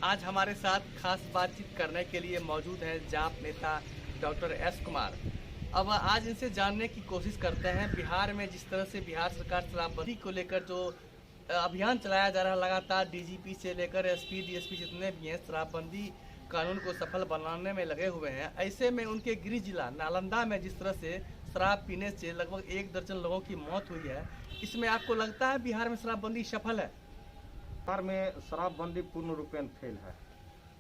आज हमारे साथ खास बातचीत करने के लिए मौजूद हैं जाप नेता डॉक्टर एस कुमार। अब आज इनसे जानने की कोशिश करते हैं बिहार में जिस तरह से बिहार सरकार शराबबंदी को लेकर जो अभियान चलाया जा रहा है, लगातार डीजीपी से लेकर एसपी डीएसपी जितने भी हैं शराबबंदी कानून को सफल बनाने में लगे हुए हैं। ऐसे में उनके गृह जिला नालंदा में जिस तरह से शराब पीने से लगभग 1 दर्जन लोगों की मौत हुई है, इसमें आपको लगता है बिहार में शराबबंदी सफल है? बिहार में शराबबंदी पूर्ण रूपेण फेल है।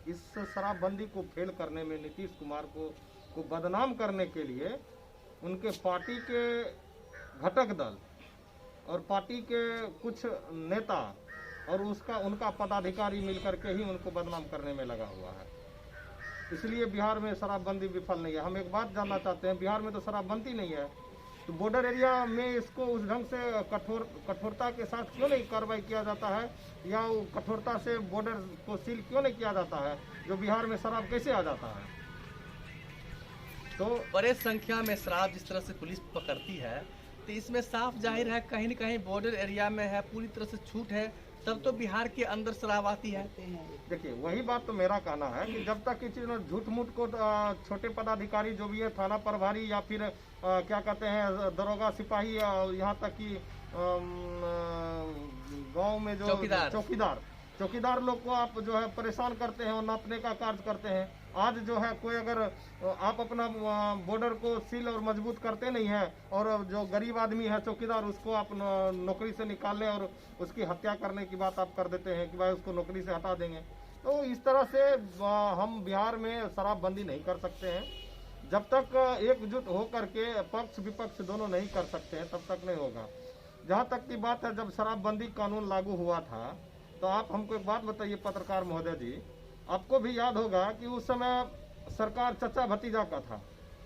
इस शराबबंदी को फेल करने में नीतीश कुमार को बदनाम करने के लिए उनके पार्टी के घटक दल और पार्टी के कुछ नेता और उनका पदाधिकारी मिलकर के ही उनको बदनाम करने में लगा हुआ है। इसलिए बिहार में शराबबंदी विफल नहीं है। हम एक बात जानना चाहते हैं, बिहार में तो शराबबंदी नहीं है, तो बॉर्डर एरिया में इसको उस ढंग से कठोरता के साथ क्यों नहीं कार्रवाई किया जाता है, या कठोरता से बॉर्डर को सील क्यों नहीं किया जाता है? जो बिहार में शराब कैसे आ जाता है? तो बड़े संख्या में शराब जिस तरह से पुलिस पकड़ती है, तो इसमें साफ जाहिर है कहीं न कहीं बॉर्डर एरिया में है, पूरी तरह से छूट है, तब तो बिहार के अंदर शराब आती है। देखिए, वही बात तो मेरा कहना है कि जब तक किसी झूठ मूठ को छोटे पदाधिकारी जो भी है, थाना प्रभारी या फिर क्या कहते हैं दरोगा सिपाही, यहाँ तक कि गांव में जो चौकीदार लोग को आप जो है परेशान करते हैं और नापने का कार्य करते हैं। आज जो है कोई अगर आप अपना बॉर्डर को सील और मजबूत करते नहीं है और जो गरीब आदमी है चौकीदार, उसको आप नौकरी से निकालने और उसकी हत्या करने की बात आप कर देते हैं कि भाई उसको नौकरी से हटा देंगे। तो इस तरह से हम बिहार में शराबबंदी नहीं कर सकते हैं। जब तक एकजुट होकर के पक्ष विपक्ष दोनों नहीं कर सकते हैं तब तक नहीं होगा। जहाँ तक की बात है, जब शराबबंदी कानून लागू हुआ था तो आप हमको एक बात बताइए पत्रकार महोदय जी, आपको भी याद होगा कि उस समय सरकार चचा भतीजा का था,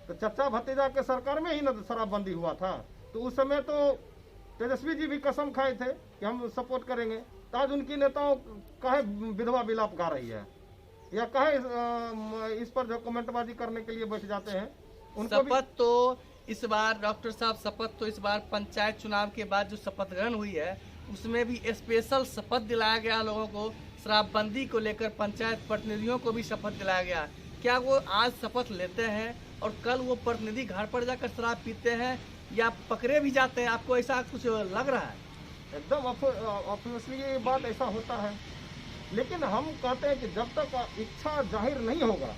तो चचा भतीजा के सरकार में ही ना शराबबंदी हुआ था। तो उस समय तो तेजस्वी जी भी कसम खाए थे कि हम सपोर्ट करेंगे। तो आज उनकी नेताओं काहे विधवा विलाप गा रही है, या काहे इस पर जो कमेंटबाजी करने के लिए बैठ जाते हैं? शपथ तो इस बार डॉक्टर साहब, शपथ तो इस बार पंचायत चुनाव के बाद जो शपथ ग्रहण हुई है उसमें भी स्पेशल शपथ दिलाया गया लोगों को, शराबबंदी को लेकर पंचायत प्रतिनिधियों को भी शपथ दिलाया गया। क्या वो आज शपथ लेते हैं और कल वो प्रतिनिधि घर पर जाकर शराब पीते हैं या पकड़े भी जाते हैं? आपको ऐसा कुछ लग रहा है? एकदम ऑब्वियसली ये बात ऐसा होता है, लेकिन हम कहते हैं कि जब तक इच्छा जाहिर नहीं होगा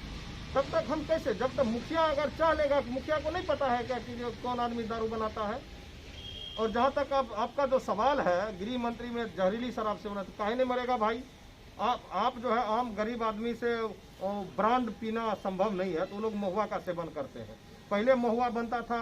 तब तक हम कैसे, जब तक मुखिया अगर चाह लेगा, मुखिया को नहीं पता है क्या कि कौन आदमी दारू बनाता है। और जहाँ तक आपका जो सवाल है गृह मंत्री में जहरीली शराब से होना, तो काहे नहीं मरेगा भाई? आप जो है आम गरीब आदमी से ब्रांड पीना संभव नहीं है, तो लोग महुआ का सेवन करते हैं। पहले महुआ बनता था,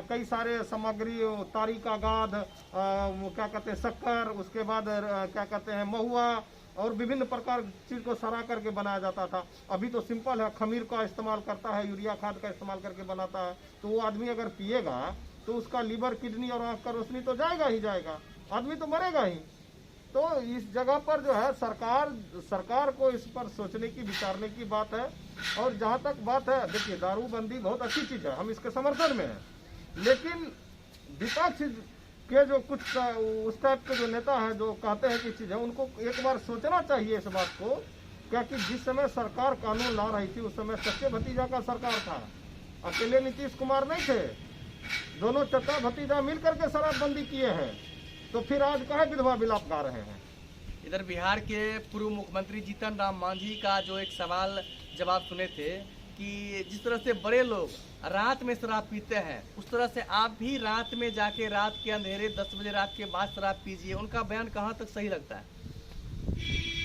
कई सारे सामग्री, तारी का गाद, क्या कहते हैं शक्कर, उसके बाद क्या कहते हैं महुआ और विभिन्न प्रकार चीज को सरा करके बनाया जाता था। अभी तो सिंपल है, खमीर का इस्तेमाल करता है, यूरिया खाद का इस्तेमाल करके बनाता है। तो वो आदमी अगर पिएगा तो उसका लीवर, किडनी और आँख का रोशनी तो जाएगा ही जाएगा, आदमी तो मरेगा ही। तो इस जगह पर जो है सरकार को इस पर सोचने की, विचारने की बात है। और जहाँ तक बात है, देखिए दारूबंदी बहुत अच्छी चीज़ है, हम इसके समर्थन में हैं, लेकिन विपक्ष के जो कुछ उस टाइप के जो नेता हैं जो कहते हैं कि चीज़ है, उनको एक बार सोचना चाहिए इस बात को। क्या कि जिस समय सरकार कानून ला रही थी उस समय चचे भतीजा का सरकार था, अकेले नीतीश कुमार नहीं थे, दोनों चचा भतीजा मिलकर के शराबबंदी किए हैं। तो फिर आज काहे विधवा विलाप गा रहे हैं? इधर बिहार के पूर्व मुख्यमंत्री जीतन राम मांझी का जो एक सवाल जवाब सुने थे कि जिस तरह से बड़े लोग रात में शराब पीते हैं, उस तरह से आप भी रात में जाके रात के अंधेरे 10 बजे रात के बाद शराब पीजिए, उनका बयान कहाँ तक सही लगता है?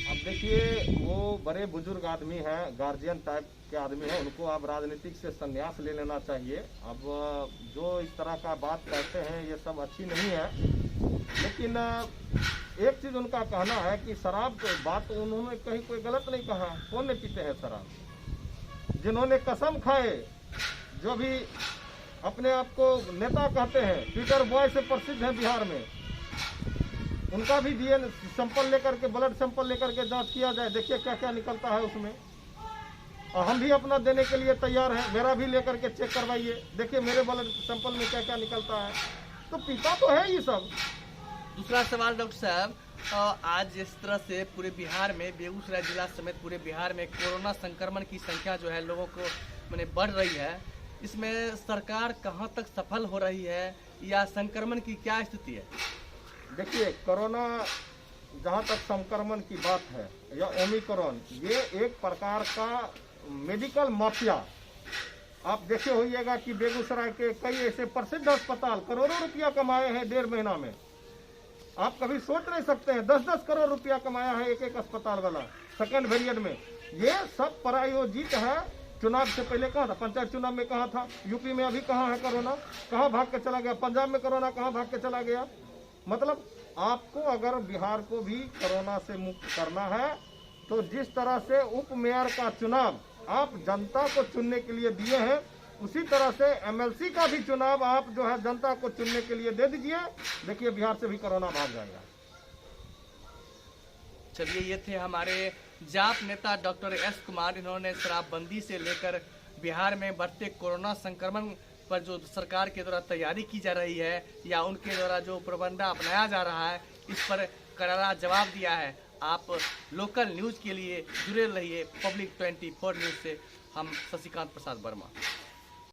अब देखिए, वो बड़े बुजुर्ग आदमी हैं, गार्जियन टाइप के आदमी हैं, उनको अब राजनीतिक से संन्यास ले लेना चाहिए। अब जो इस तरह का बात कहते हैं ये सब अच्छी नहीं है। लेकिन एक चीज़ उनका कहना है कि शराब तो बात उन्होंने कहीं कोई गलत नहीं कहा, कौन नहीं पीते हैं शराब? जिन्होंने कसम खाए, जो भी अपने आप को नेता कहते हैं, ट्विटर बॉय से प्रसिद्ध है बिहार में, उनका भी डीएनए सैंपल लेकर के, ब्लड सैंपल लेकर के जांच किया जाए, देखिए क्या क्या निकलता है उसमें। और हम भी अपना देने के लिए तैयार हैं, मेरा भी लेकर के चेक करवाइए, देखिए मेरे ब्लड सैंपल में क्या क्या निकलता है। तो पीता तो है ये सब। दूसरा सवाल डॉक्टर साहब, आज जिस तरह से पूरे बिहार में, बेगूसराय जिला समेत पूरे बिहार में कोरोना संक्रमण की संख्या जो है लोगों को माने बढ़ रही है, इसमें सरकार कहां तक सफल हो रही है या संक्रमण की क्या स्थिति है? देखिए, कोरोना जहाँ तक संक्रमण की बात है या ओमिक्रॉन, ये एक प्रकार का मेडिकल माफिया। आप देखे होइएगा कि बेगूसराय के कई ऐसे प्रसिद्ध अस्पताल करोड़ों रुपया कमाए हैं 1.5 महीना में। आप कभी सोच नहीं सकते हैं 10-10 करोड़ रुपया कमाया है एक अस्पताल वाला सेकेंड वेरिएंट में। ये सब प्रायोजित है। चुनाव से पहले कहाँ था? पंचायत चुनाव में कहाँ था? यूपी में अभी कहाँ है कोरोना? कहाँ भाग के चला गया? पंजाब में कोरोना कहाँ भाग के चला गया? मतलब आपको अगर बिहार को भी कोरोना से मुक्त करना है तो जिस तरह से उप मेयर का चुनाव आप जनता को चुनने के लिए दिए हैं, उसी तरह से एमएलसी का भी चुनाव आप जो है जनता को चुनने के लिए दे दीजिए। देखिए, बिहार से भी कोरोना भाग जाएगा। चलिए, ये थे हमारे जाप नेता डॉक्टर एस कुमार। इन्होंने शराबबंदी से लेकर बिहार में बढ़ते कोरोना संक्रमण पर जो सरकार के द्वारा तैयारी की जा रही है या उनके द्वारा जो प्रबंध अपनाया जा रहा है, इस पर करारा जवाब दिया है। आप लोकल न्यूज़ के लिए जुड़े रहिए पब्लिक 24 न्यूज़ से। हम शशिकांत प्रसाद वर्मा।